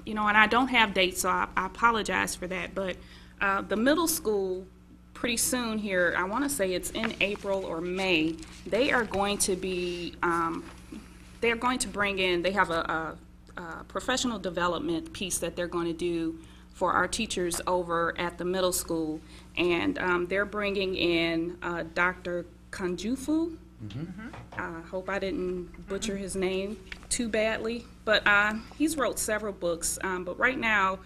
you know, and I don't have dates, so I apologize for that, but the middle school, pretty soon here, I want to say it's in April or May, they are going to be, they're going to bring in, they have a professional development piece that they're going to do for our teachers over at the middle school, and they're bringing in Dr. Kanjufu. I hope I didn't butcher his name too badly, but he's wrote several books, but right now,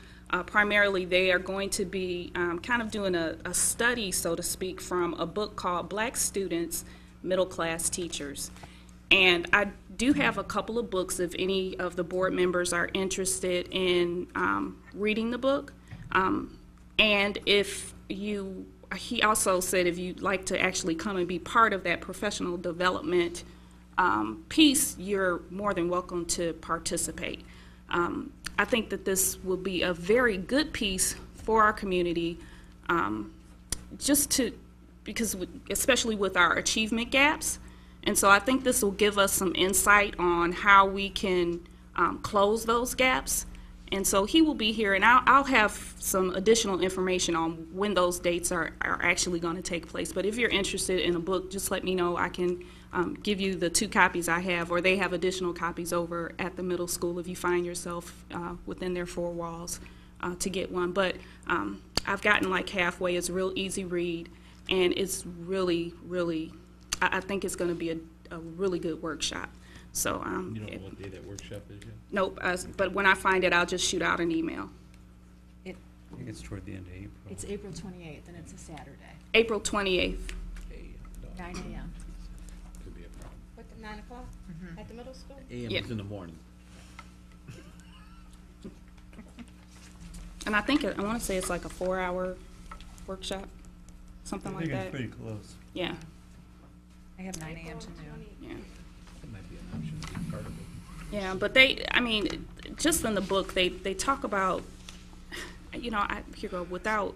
primarily they are going to be kind of doing a study, so to speak, from a book called Black Students, Middle Class Teachers. And I do have a couple of books if any of the board members are interested in reading the book. And if you, he also said if you'd like to actually come and be part of that professional development piece, you're more than welcome to participate. I think that this will be a very good piece for our community, just to, because especially with our achievement gaps. And so I think this will give us some insight on how we can close those gaps. And so he will be here, and I'll have some additional information on when those dates are actually going to take place. But if you're interested in a book, just let me know. I can give you the 2 copies I have, or they have additional copies over at the middle school if you find yourself within their 4 walls to get one. But I've gotten like halfway. It's a real easy read, and it's really, really, I think it's going to be a really good workshop. So you don't know what day that workshop is yet? Nope, but when I find it, I'll just shoot out an email. I think it's toward the end of April. It's April 28th, and it's a Saturday, April 28th. 9 a.m. Could be a problem. What, 9 o'clock at the middle school? AM Yeah. is in the morning. And I think, I want to say it's like a 4-hour workshop, something like that. It's pretty close. Yeah, I have 9 a.m. to noon. yeah. That might be an option, part of it. Yeah, but they, I mean, just in the book, they talk about, you know, here go, without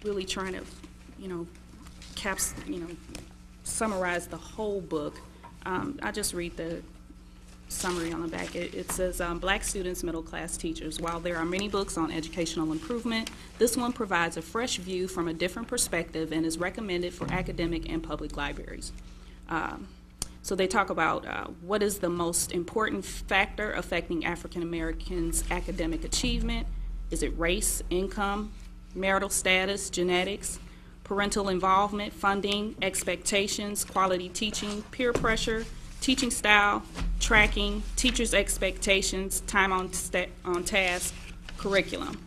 really trying to, you know, summarize the whole book. I just read the summary on the back. It says, Black students, middle class teachers. While there are many books on educational improvement, this one provides a fresh view from a different perspective and is recommended for academic and public libraries. So they talk about what is the most important factor affecting African Americans' academic achievement. Is it race, income, marital status, genetics, parental involvement, funding, expectations, quality teaching, peer pressure, teaching style, tracking, teachers' expectations, time on task, curriculum?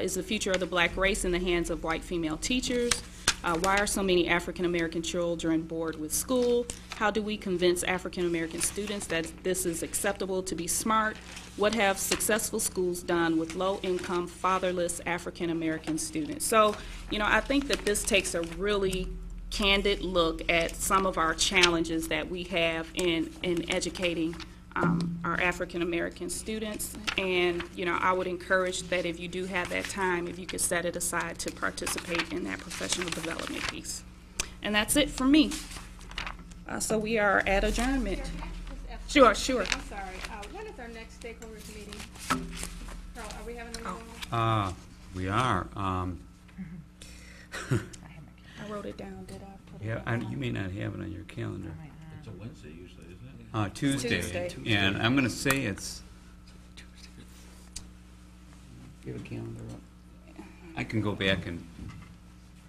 Is the future of the black race in the hands of white female teachers? Why are so many African American children bored with school? How do we convince African American students that this is acceptable to be smart? What have successful schools done with low-income, fatherless African American students? So, you know, I think that this takes a really candid look at some of our challenges that we have in educating our African American students. And, you know, I would encourage that if you do have that time, if you could set it aside to participate in that professional development piece. And that's it for me. So we are at adjournment. Sure. I'm sorry. When is our next stakeholders meeting? Carl, are we having a We are. I wrote it down. Did I put it Yeah, down? You may not have it on your calendar. It's a Wednesday usually, isn't it? Tuesday. Tuesday. And I'm going to say it's. You have a calendar up? I can go back and,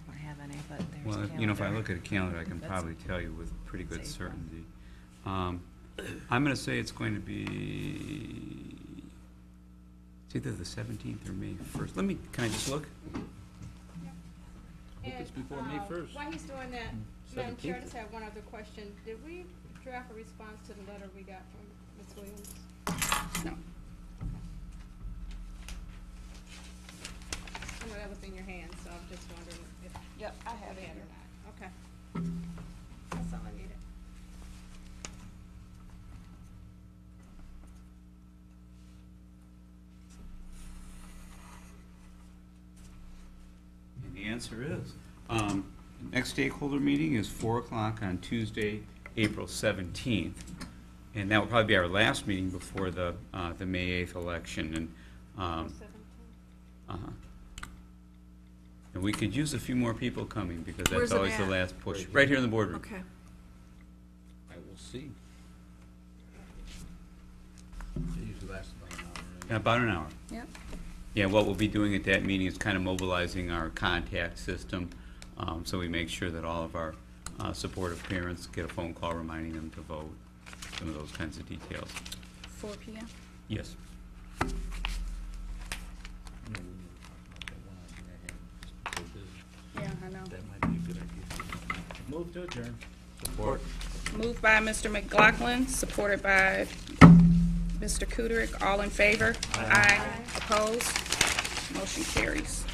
I don't have any, but there's well, a you know, if I calendar. look at a calendar, I can That's- probably tell you with pretty good It's April. certainty. I'm going to say it's going to be, it's either the 17th or May 1st. Can I just look? Hope it's before May 1st. While he's doing that, Madam Chair, I 17th. just have one other question. Did we draft a response to the letter we got from Ms. Williams? No. I know that was in your hands, so I'm just wondering if Yep, I have we it. had or not. Okay. That's all I needed. And the answer is, next stakeholder meeting is 4 o'clock on Tuesday, April 17th. And that will probably be our last meeting before the May 8th election. And, 17. uh-huh. And we could use a few more people coming, because Where's that's it always the at? last push. Right here in the boardroom. Okay. I will see. It usually lasts about an hour. right? About an hour. Yep. Yeah, what we'll be doing at that meeting is kind of mobilizing our contact system, so we make sure that all of our supportive parents get a phone call reminding them to vote, some of those kinds of details. 4 p.m. Yes. You know, we need to talk about that one idea I had, just so busy. Yeah, I know. That might be a good idea. Move to adjourn. Support. Moved by Mr. McLaughlin, supported by Mr. Kudrick. All in favor? Aye. Opposed? Motion carries.